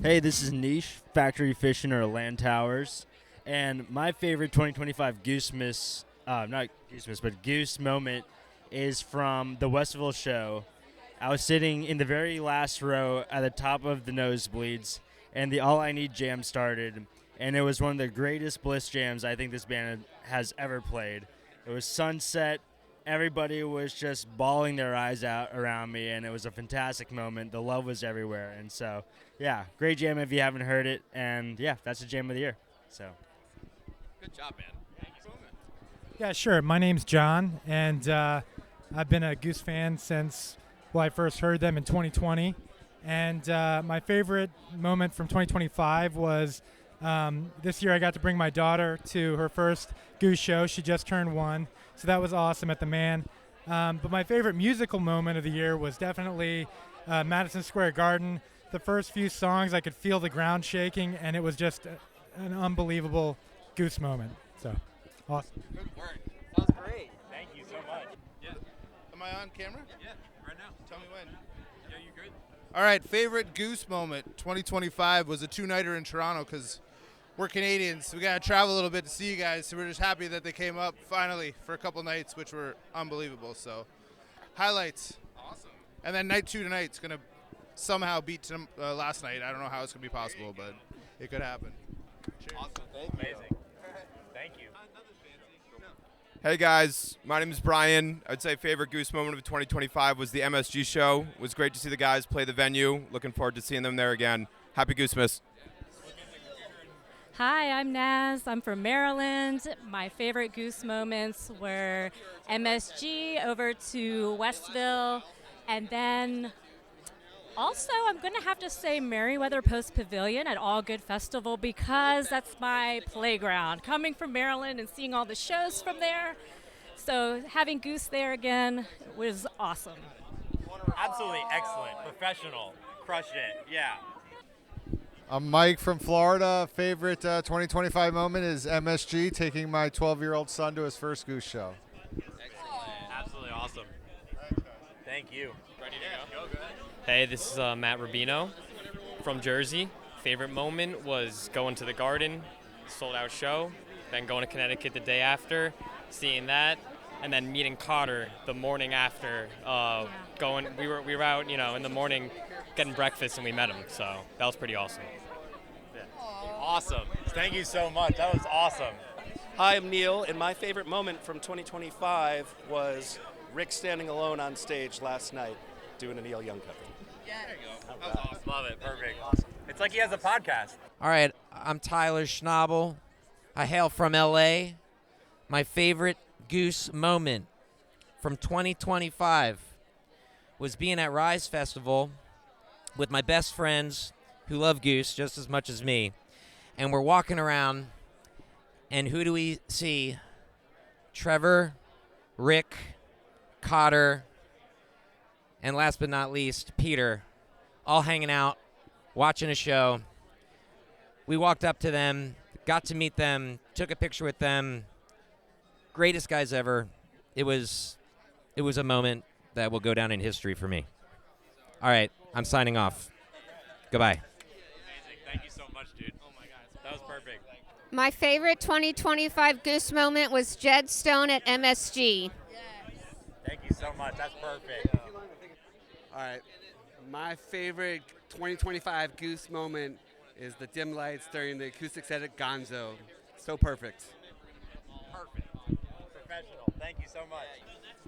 Hey, this is Niche, Factory Fishing or Land Towers, and my favorite 2025 not Goosemas, but Goose moment is from the Westville show. I was sitting in the very last row at the top of the nosebleeds, and the All I Need jam started, and it was one of the greatest Bliss jams I think this band has ever played. It was sunset. Everybody was just bawling their eyes out around me, and it was a fantastic moment. The love was everywhere, and so, yeah, great jam if you haven't heard it, and yeah, that's the jam of the year. So, good job, man. Yeah, sure. My name's John, and I've been a Goose fan since I first heard them in 2020. And my favorite moment from 2025 was this year I got to bring my daughter to her first Goose show. She just turned 1, so that was awesome at the Man. But my favorite musical moment of the year was definitely Madison Square Garden. The first few songs, I could feel the ground shaking, and it was just an unbelievable Goose moment. So, awesome. Good work. That was great. Thank you so much. Yeah. Am I on camera? Yeah, right now. Tell me when. Yeah, you good? All right, favorite Goose moment 2025 was a 2-nighter in Toronto because we're Canadians. We got to travel a little bit to see you guys, so we're just happy that they came up finally for a couple nights, which were unbelievable. So, highlights. Awesome. And then night 2 tonight's going to somehow beat last night. I don't know how it's going to be possible, but it could happen. Cheers. Awesome. Thank you. Amazing. Thank you. Hey guys, my name is Brian. I'd say favorite Goose moment of 2025 was the MSG show. It was great to see the guys play the venue. Looking forward to seeing them there again. Happy Goosemas. Hi, I'm Naz. I'm from Maryland. My favorite Goose moments were MSG over to Westville, and then also I'm going to have to say Merriweather Post Pavilion at All Good Festival because that's my playground. Coming from Maryland and seeing all the shows from there, so having Goose there again was awesome. Absolutely excellent. Professional. Crushed it. Yeah. I'm Mike from Florida. Favorite 2025 moment is MSG taking my 12-year-old son to his first Goose show. Excellent. Absolutely awesome. Thank you. Ready to go? Go ahead. Hey, this is Matt Rubino from Jersey. Favorite moment was going to the Garden, sold out show, then going to Connecticut the day after, seeing that, and then meeting Carter the morning after. We were out, in the morning getting breakfast and we met him, so that was pretty awesome. Yeah. Awesome. Thank you so much. That was awesome. Hi, I'm Neil, and my favorite moment from 2025 was Rick standing alone on stage last night doing a Neil Young cover. Yeah. There you go. That was awesome. Love it. Perfect. Awesome. It's like he has a podcast. All right, I'm Tyler Schnabel. I hail from L.A. My favorite Goose moment from 2025 was being at Rise Festival with my best friends who love Goose just as much as me. And we're walking around, and who do we see? Trevor, Rick, Cotter, and last but not least, Peter, all hanging out, watching a show. We walked up to them, got to meet them, took a picture with them. Greatest guys ever. It was a moment that will go down in history for me. All right, I'm signing off. Goodbye. Amazing. Thank you so much, dude. Oh my God. That was perfect. My favorite 2025 Goose moment was Jed Stone at MSG. Thank you so much. That's perfect. All right. My favorite 2025 Goose moment is the dim lights during the acoustic set at Gonzo. So perfect. Perfect. Professional. Thank you so much.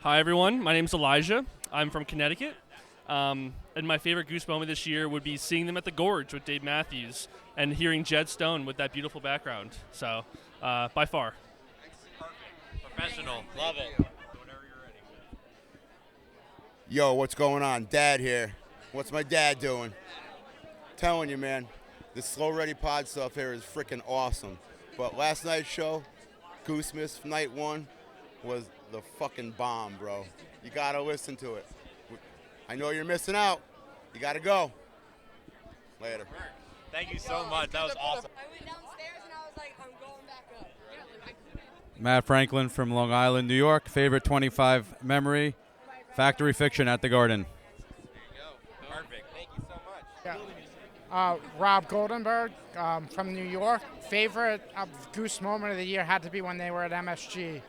Hi, everyone. My name's Elijah. I'm from Connecticut. And my favorite Goose moment this year would be seeing them at the Gorge with Dave Matthews and hearing Jed Stone with that beautiful background. So, by far. Perfect. Professional. Love it. Whenever you're ready. Yo, what's going on? Dad here. What's my dad doing? Telling you, man, this Slow Ready Pod stuff here is freaking awesome. But last night's show, Goosemas Night 1, was the fucking bomb, bro. You gotta listen to it. I know you're missing out. You gotta go. Later. Thank you so much. That was awesome. I went downstairs and I was like, I'm going back up. Matt Franklin from Long Island, New York. Favorite 25 memory, Factory Fiction at the Garden. There you go. Perfect. Thank you so much. Rob Goldenberg from New York. Favorite Goose moment of the year had to be when they were at MSG.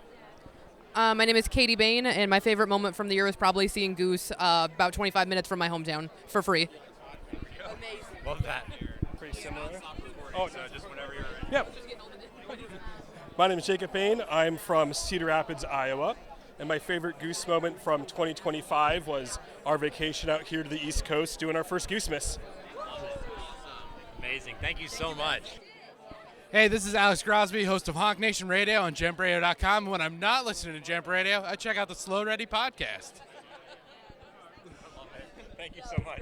My name is Katie Bain, and my favorite moment from the year was probably seeing Goose about 25 minutes from my hometown for free. Love that. Pretty similar. Oh, no, just whenever you're ready. Yep. My name is Jacob Bain. I'm from Cedar Rapids, Iowa. And my favorite Goose moment from 2025 was our vacation out here to the East Coast doing our first Goosemas. Amazing. Thank you so much. Hey, this is Alex Crosby, host of Honk Nation Radio on JampRadio.com. When I'm not listening to Jamp Radio, I check out the Slow Ready podcast. Thank you so much.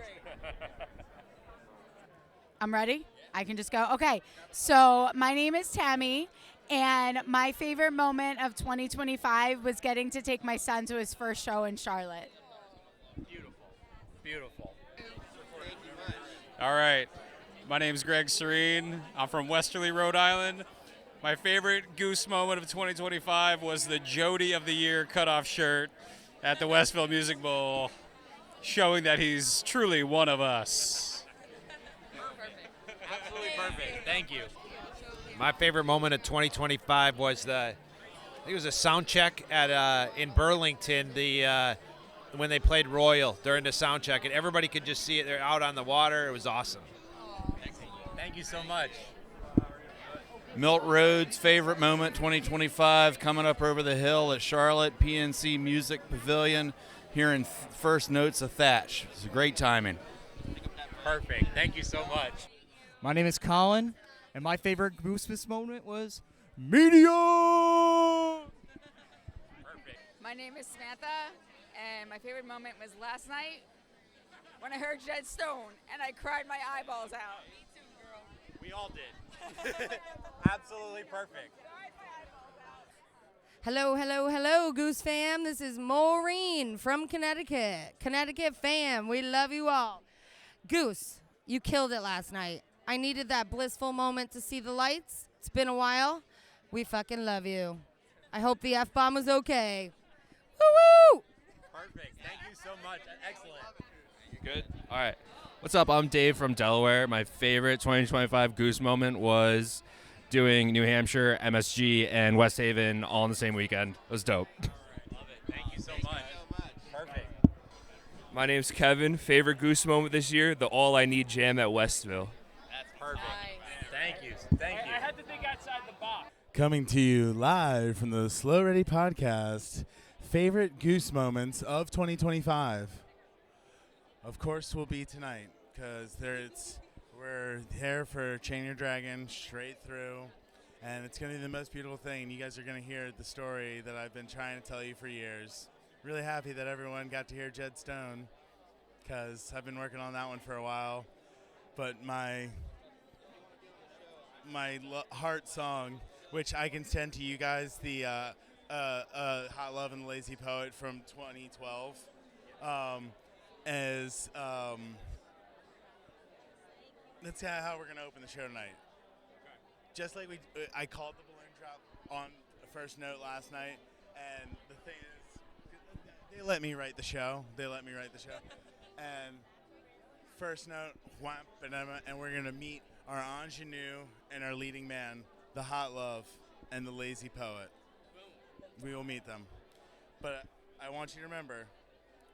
I'm ready? I can just go? Okay. So my name is Tammy, and my favorite moment of 2025 was getting to take my son to his first show in Charlotte. Beautiful. All right. My name's Greg Serene. I'm from Westerly, Rhode Island. My favorite Goose moment of 2025 was the Jody of the Year cutoff shirt at the Westville Music Bowl, showing that he's truly one of us. Absolutely perfect. Thank you. My favorite moment of 2025 was I think it was a sound check at in Burlington, when they played Royal during the sound check, and everybody could just see it. They're out on the water. It was awesome. Thank you so much. Milt Rhodes' favorite moment 2025, coming up over the hill at Charlotte PNC Music Pavilion, hearing first notes of Thatch. It's a great timing. Perfect. Thank you so much. My name is Colin, and my favorite Goosemas moment was Media! My name is Samantha, and my favorite moment was last night when I heard Jed Stone, and I cried my eyeballs out. Me too, girl. We all did. Absolutely perfect. Hello, hello, hello, Goose fam. This is Maureen from Connecticut. Connecticut fam, we love you all. Goose, you killed it last night. I needed that blissful moment to see the lights. It's been a while. We fucking love you. I hope the F-bomb was okay. Woo-woo! Perfect. Thank you so much. Excellent. You good? All right. What's up? I'm Dave from Delaware. My favorite 2025 Goose moment was doing New Hampshire, MSG, and West Haven all in the same weekend. It was dope. Love it. Thank you so much. Perfect. My name's Kevin. Favorite Goose moment this year, the All I Need Jam at Westville. That's perfect. Thank you. Thank you. I had to think outside the box. Coming to you live from the Slow Ready podcast, favorite Goose moments of 2025. Of course, will be tonight because we're here for Chain Your Dragon straight through, and it's going to be the most beautiful thing. You guys are going to hear the story that I've been trying to tell you for years. Really happy that everyone got to hear Jed Stone because I've been working on that one for a while. But my heart song, which I can send to you guys, the Hot Love and the Lazy Poet from 2012, is that's how we're gonna open the show tonight. Just like I called the balloon drop on the first note last night, and the thing is, they let me write the show. And first note, wham, banana, and we're gonna meet our ingenue and our leading man, the Hot Love and the Lazy Poet. We will meet them. But I want you to remember,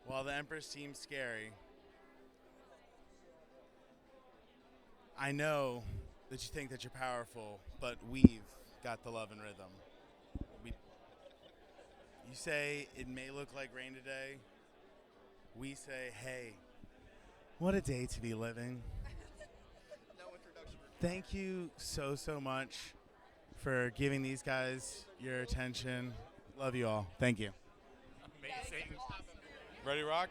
while the Empress seems scary, I know that you think that you're powerful, but we've got the love and rhythm. You say it may look like rain today. We say, hey, what a day to be living. Thank you so much for giving these guys your attention. Love you all. Thank you. Amazing. Ready, rock?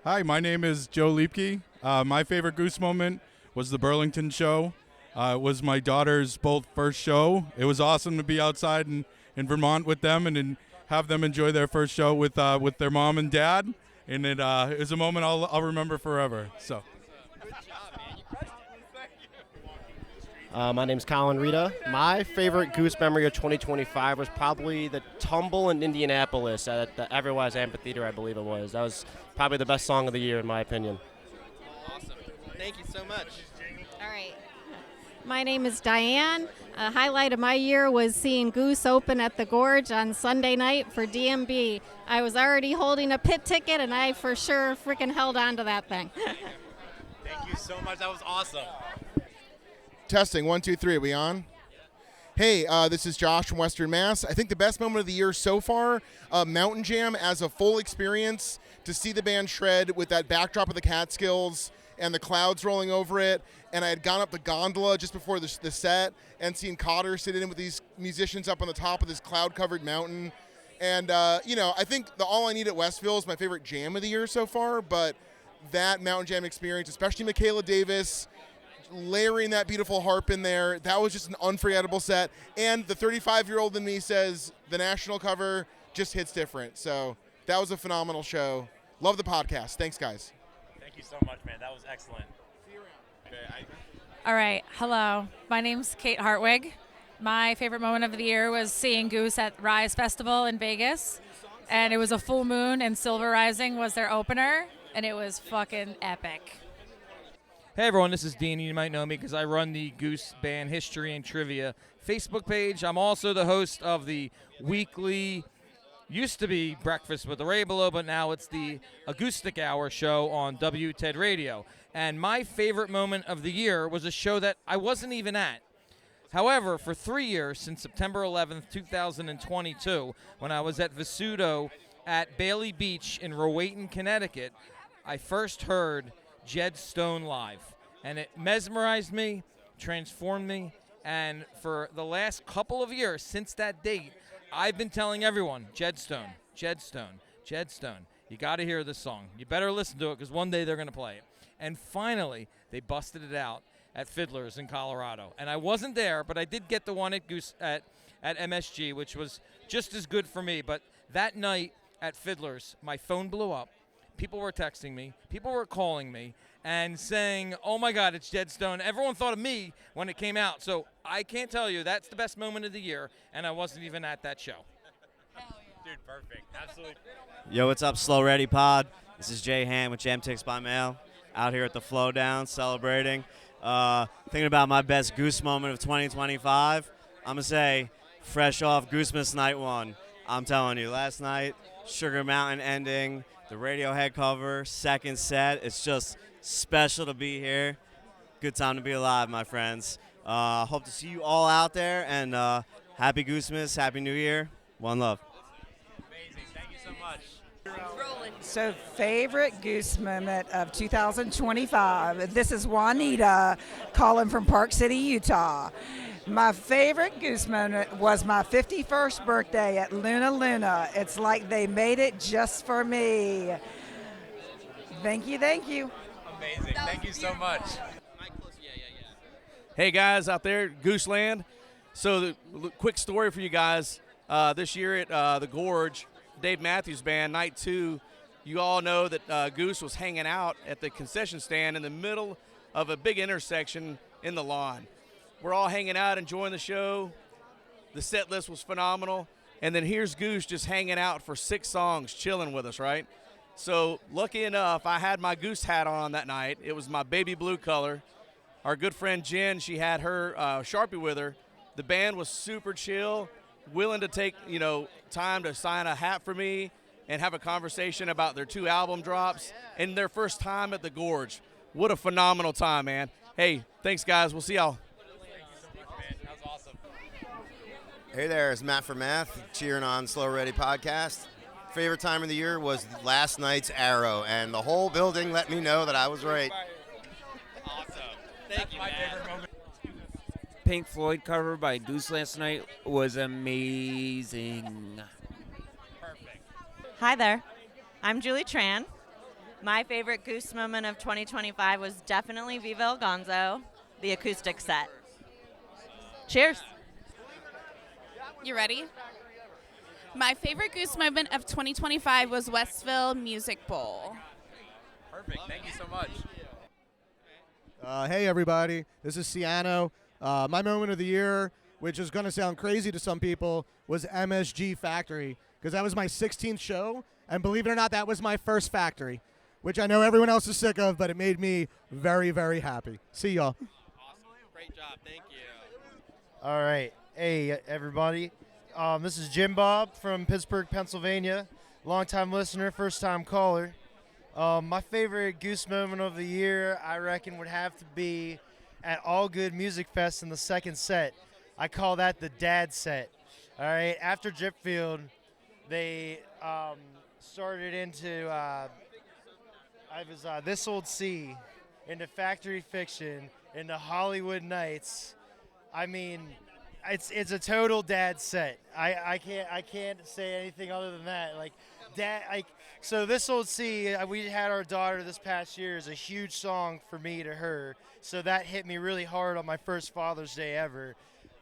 Hi, my name is Joe Liepke. My favorite Goose moment was the Burlington show. It was my daughter's both first show. It was awesome to be outside in Vermont with them and have them enjoy their first show with their mom and dad. And it was a moment I'll remember forever. So. My name's Colin Rita. My favorite Goose memory of 2025 was probably the tumble in Indianapolis at the Everwise Amphitheater, I believe it was. That was probably the best song of the year, in my opinion. Awesome. Thank you so much. All right. My name is Diane. A highlight of my year was seeing Goose open at the Gorge on Sunday night for DMB. I was already holding a pit ticket, and I for sure freaking held on to that thing. Thank you so much. That was awesome. Testing, 1, 2, 3. Are we on? Hey, this is Josh from Western Mass. I think the best moment of the year so far, Mountain Jam as a full experience, to see the band shred with that backdrop of the Catskills and the clouds rolling over it. And I had gone up the gondola just before the set and seen Cotter sit in with these musicians up on the top of this cloud-covered mountain. And, I think the All I Need at Westville is my favorite jam of the year so far, but that Mountain Jam experience, especially Michaela Davis, layering that beautiful harp in there, that was just an unforgettable set. And the 35-year-old in me says the national cover just hits different. So that was a phenomenal show. Love the podcast. Thanks, guys. Thank you so much, man. That was excellent. All right. Hello. My name's Kate Hartwig. My favorite moment of the year was seeing Goose at Rise Festival in Vegas. And it was a full moon, and Silver Rising was their opener, and it was fucking epic. Hey everyone, this is Dean. You might know me because I run the Goose Band History and Trivia Facebook page. I'm also the host of the weekly, used to be Breakfast with the Rabelo, but now it's the Acoustic Hour show on WTED Radio. And my favorite moment of the year was a show that I wasn't even at. However, for 3 years, since September 11th, 2022, when I was at Visuto at Bailey Beach in Rowayton, Connecticut, I first heard Jed Stone live, and it mesmerized me, transformed me, and for the last couple of years since that date, I've been telling everyone, Jed Stone, Jed Stone, Jed Stone, you got to hear this song. You better listen to it because one day they're going to play it. And finally, they busted it out at Fiddler's in Colorado, and I wasn't there, but I did get the one at Goose at MSG, which was just as good for me. But that night at Fiddler's, my phone blew up. People were texting me. People were calling me and saying, oh, my God, it's Jed Stone. Everyone thought of me when it came out. So I can't tell you. That's the best moment of the year, and I wasn't even at that show. Dude, perfect. Absolutely. Yo, what's up, Slow Ready Pod? This is Jay Ham with Jam Ticks by Mail, out here at the Flodown celebrating. Thinking about my best Goose moment of 2025, I'm going to say fresh off Goosemas Night 1. I'm telling you, last night, Sugar Mountain ending, the Radiohead cover, second set. It's just special to be here. Good time to be alive, my friends. Hope to see you all out there, and happy Goosemas, happy New Year. One love. Amazing. Thank you so much. So, favorite Goose moment of 2025. This is Juanita calling from Park City, Utah. My favorite Goose moment was my 51st birthday at Luna Luna. It's like they made it just for me. Thank you, thank you. Amazing. Thank you so much. Hey guys out there, Gooseland. So the quick story for you guys. This year at the Gorge, Dave Matthews Band, night 2, you all know that Goose was hanging out at the concession stand in the middle of a big intersection in the lawn. We're all hanging out, enjoying the show. The set list was phenomenal. And then here's Goose just hanging out for 6 songs, chilling with us, right? So lucky enough, I had my Goose hat on that night. It was my baby blue color. Our good friend Jen, she had her Sharpie with her. The band was super chill, willing to take, time to sign a hat for me and have a conversation about their 2 album drops and their first time at the Gorge. What a phenomenal time, man. Hey, thanks, guys. We'll see y'all. Hey there, it's Matt from Math, cheering on Slow Ready Podcast. Favorite time of the year was last night's Arrow, and the whole building let me know that I was right. Awesome. Thank you, man. Pink Floyd cover by Goose last night was amazing. Perfect. Hi there. I'm Julie Tran. My favorite Goose moment of 2025 was definitely Viva El Gonzo, the acoustic set. Cheers. You ready? My favorite Goose moment of 2025 was Westville Music Bowl. Perfect. Thank you so much. Hey, everybody. This is Ciano. My moment of the year, which is going to sound crazy to some people, was MSG Factory, because that was my 16th show, and believe it or not, that was my first factory, which I know everyone else is sick of, but it made me very, very happy. See y'all. Great job. Thank you. All right. Hey, everybody. This is Jim Bob from Pittsburgh, Pennsylvania. Longtime listener, first-time caller. My favorite Goose moment of the year, I reckon, would have to be at All Good Music Fest in the second set. I call that the dad set. All right. After Dripfield, they started into This Old Sea, into Factory Fiction, into Hollywood Nights. I mean, it's a total dad set. I can't say anything other than that. Like dad, so This Old Sea, we had our daughter this past year, is a huge song for me to her. So that hit me really hard on my first Father's Day ever.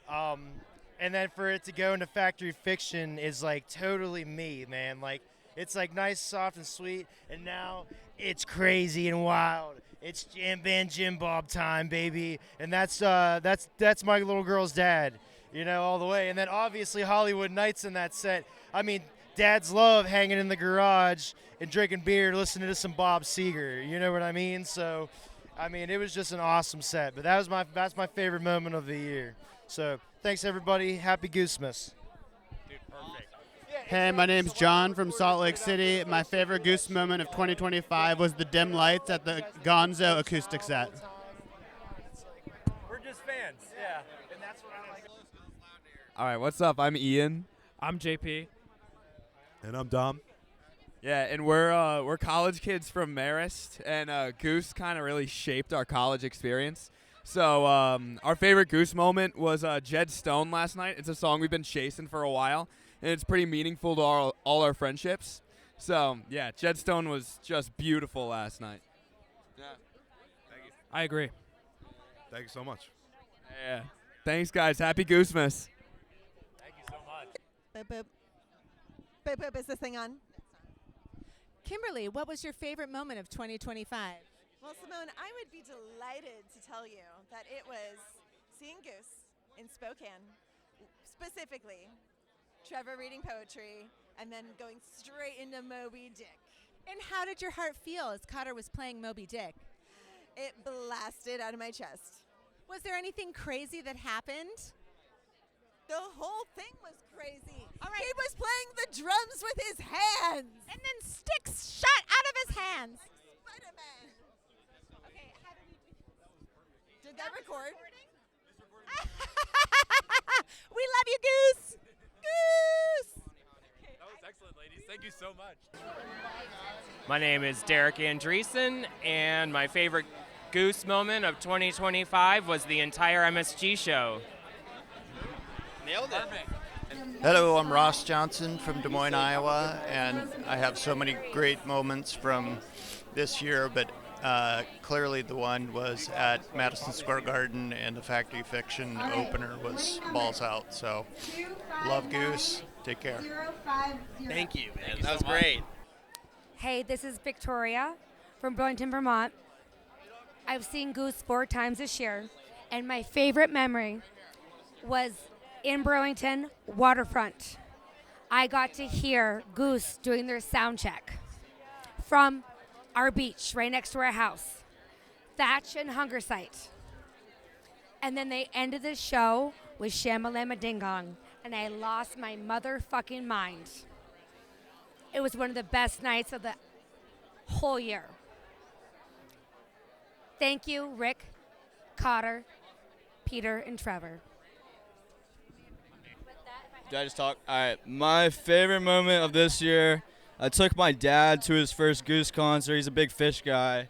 And then for it to go into Factory Fiction is like totally me, man. Like it's like nice, soft, and sweet, and now it's crazy and wild. It's Jam Band Jim Bob time, baby, and that's my little girl's dad, you know, all the way. And then obviously Hollywood Nights in that set. I mean, dads love hanging in the garage and drinking beer, listening to some Bob Seger. You know what I mean? So, I mean, it was just an awesome set. But that's my favorite moment of the year. So, thanks everybody. Happy Goosemas. Hey, my name's John from Salt Lake City. My favorite Goose moment of 2025 was the dim lights at the Gonzo acoustic set. We're just fans, yeah. And that's what I like. All right, what's up? I'm Ian. I'm JP. And I'm Dom. Yeah, and we're college kids from Marist, and Goose kind of really shaped our college experience. So our favorite Goose moment was Jed Stone last night. It's a song we've been chasing for a while, and it's pretty meaningful to all our friendships. So, yeah, Jed Stone was just beautiful last night. Yeah. Thank you. I agree. Thank you so much. Yeah. Thanks, guys. Happy Goosemas. Thank you so much. Boop, boop. Boop, boop. Is this thing on? Kimberly, what was your favorite moment of 2025? Well, Simone, I would be delighted to tell you that it was seeing Goose in Spokane, specifically Trevor reading poetry, and then going straight into Moby Dick. And how did your heart feel as Cotter was playing Moby Dick? It blasted out of my chest. Was there anything crazy that happened? The whole thing was crazy. All right. He was playing the drums with his hands. And then sticks shot out of his hands. Spider-Man. Okay, how did we do? Did that record? We love you, Goose. Goose. That was excellent, ladies. Thank you so much. My name is Derek Andreessen, and my favorite Goose moment of 2025 was the entire MSG show. Nailed it. Hello, I'm Ross Johnson from Des Moines, Iowa, and I have so many great moments from this year, but clearly the one was at Madison Square Garden, and the Factory Fiction opener was balls out. So, love Goose. Take care. Thank you, man. That was great. Hey, this is Victoria from Burlington, Vermont. I've seen Goose 4 times this year, and my favorite memory was in Burlington, waterfront. I got to hear Goose doing their sound check from our beach right next to our house, Thatch and Hunger Sight. And then they ended the show with Shamalama Ding Dong, and I lost my motherfucking mind. It was one of the best nights of the whole year. Thank you, Rick, Cotter, Peter, and Trevor. Did I just talk? All right. My favorite moment of this year, I took my dad to his first Goose concert. He's a big Fish guy.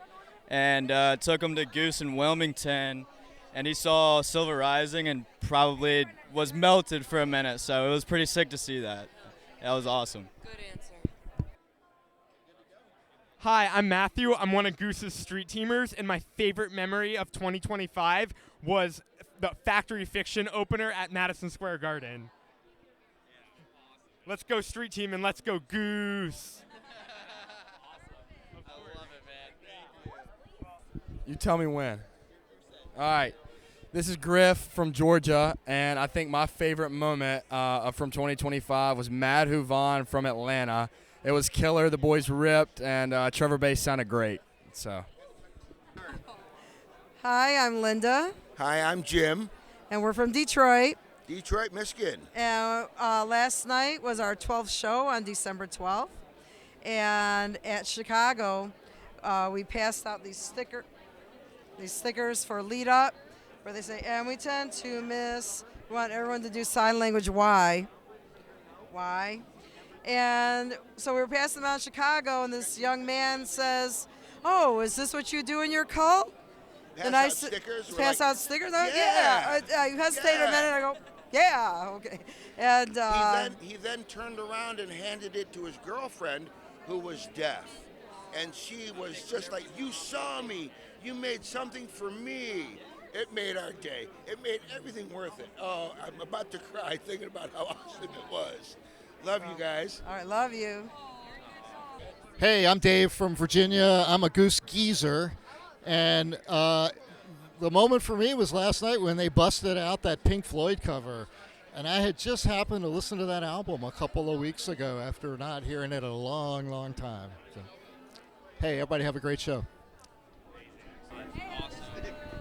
And took him to Goose in Wilmington. And he saw Silver Rising and probably was melted for a minute. So it was pretty sick to see that. That was awesome. Good answer. Hi, I'm Matthew. I'm one of Goose's street teamers, and my favorite memory of 2025 was the Factory Fiction opener at Madison Square Garden. Let's go street team and let's go Goose. I love it, man. Thank you. You tell me when. All right. This is Griff from Georgia, and I think my favorite moment from 2025 was Mad Who Vaughn from Atlanta. It was killer. The boys ripped, and Trevor Bass sounded great. So. Hi, I'm Linda Hi, I'm Jim. And we're from Detroit. Detroit, Michigan. And last night was our 12th show on December 12th. And at Chicago, we passed out these stickers for lead up, where they say, and we tend to miss. We want everyone to do sign language. Why? And so we were passing them out in Chicago, and this young man says, "Oh, is this what you do in your cult?" Stickers? Pass out stickers? Yeah. I hesitated a minute. I go, yeah, okay. And he then turned around and handed it to his girlfriend, who was deaf. And she was just like, you saw me. You made something for me. It made our day. It made everything worth it. Oh, I'm about to cry thinking about how awesome it was. Love you guys. All right, love you. Hey, I'm Dave from Virginia. I'm a Goose geezer. And the moment for me was last night when they busted out that Pink Floyd cover. And I had just happened to listen to that album a couple of weeks ago after not hearing it in a long, long time. So, hey, everybody have a great show.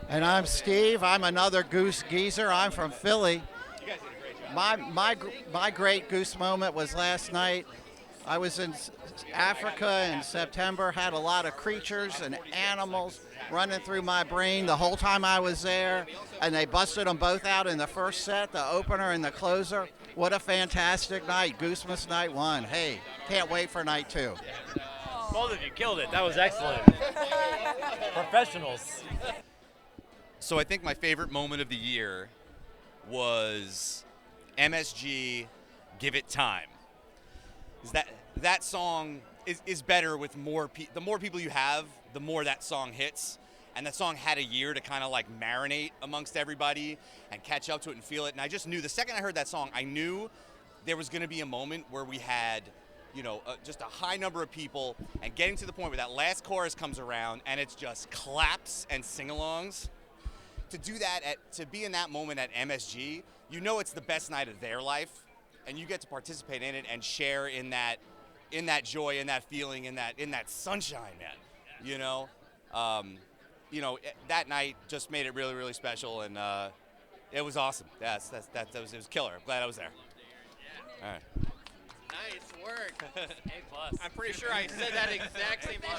And I'm Steve. I'm another Goose geezer. I'm from Philly. My great Goose moment was last night. I was in Africa in September, had a lot of creatures and animals running through my brain the whole time I was there, and they busted them both out in the first set, the opener and the closer. What a fantastic night. Goosemas night 1. Hey, can't wait for night 2. Both of you killed it. That was excellent. Professionals. So I think my favorite moment of the year was MSG, Give It Time. That song is better with more the more people you have, the more that song hits. And that song had a year to kind of like marinate amongst everybody and catch up to it and feel it. And I just knew the second I heard that song, I knew there was going to be a moment where we had, just a high number of people, and getting to the point where that last chorus comes around and it's just claps and sing-alongs. To do that, to be in that moment at MSG, it's the best night of their life, and you get to participate in it and share in that joy, in that feeling, in that sunshine, man. That night just made it really, really special, and it was awesome. It was killer. I'm glad I was there. All right. Nice work. A+. I'm pretty sure I said that exact same thing.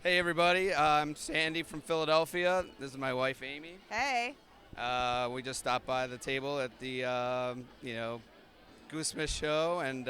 Hey, everybody. I'm Sandy from Philadelphia. This is my wife, Amy. Hey. We just stopped by the table at the, Goosemas show and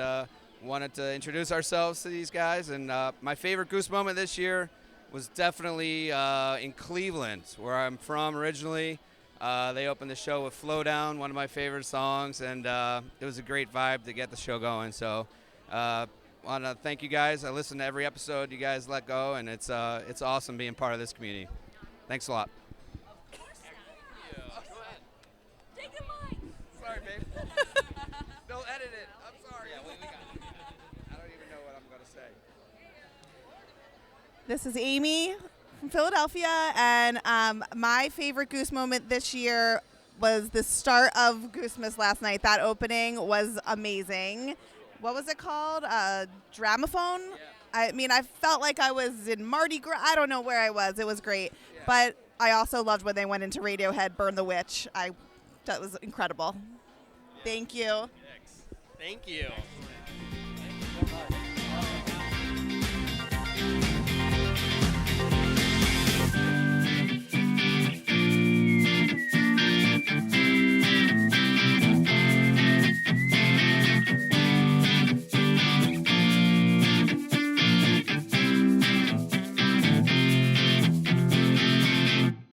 wanted to introduce ourselves to these guys. And my favorite Goose moment this year was definitely in Cleveland, where I'm from originally. They opened the show with Flodown, one of my favorite songs, and it was a great vibe to get the show going. So I want to thank you guys. I listen to every episode you guys let go, and it's awesome being part of this community. Thanks a lot. Sorry, babe. Don't edit it. I'm sorry. Yeah, we got it. I don't even know what I'm going to say. This is Amy from Philadelphia, and my favorite Goose moment this year was the start of Goosemas last night. That opening was amazing. What was it called? Dramaphone? Yeah. I felt like I was in Mardi Gras. I don't know where I was. It was great. Yeah. But I also loved when they went into Radiohead, Burn the Witch. That was incredible. Yeah. Thank you. Thank you.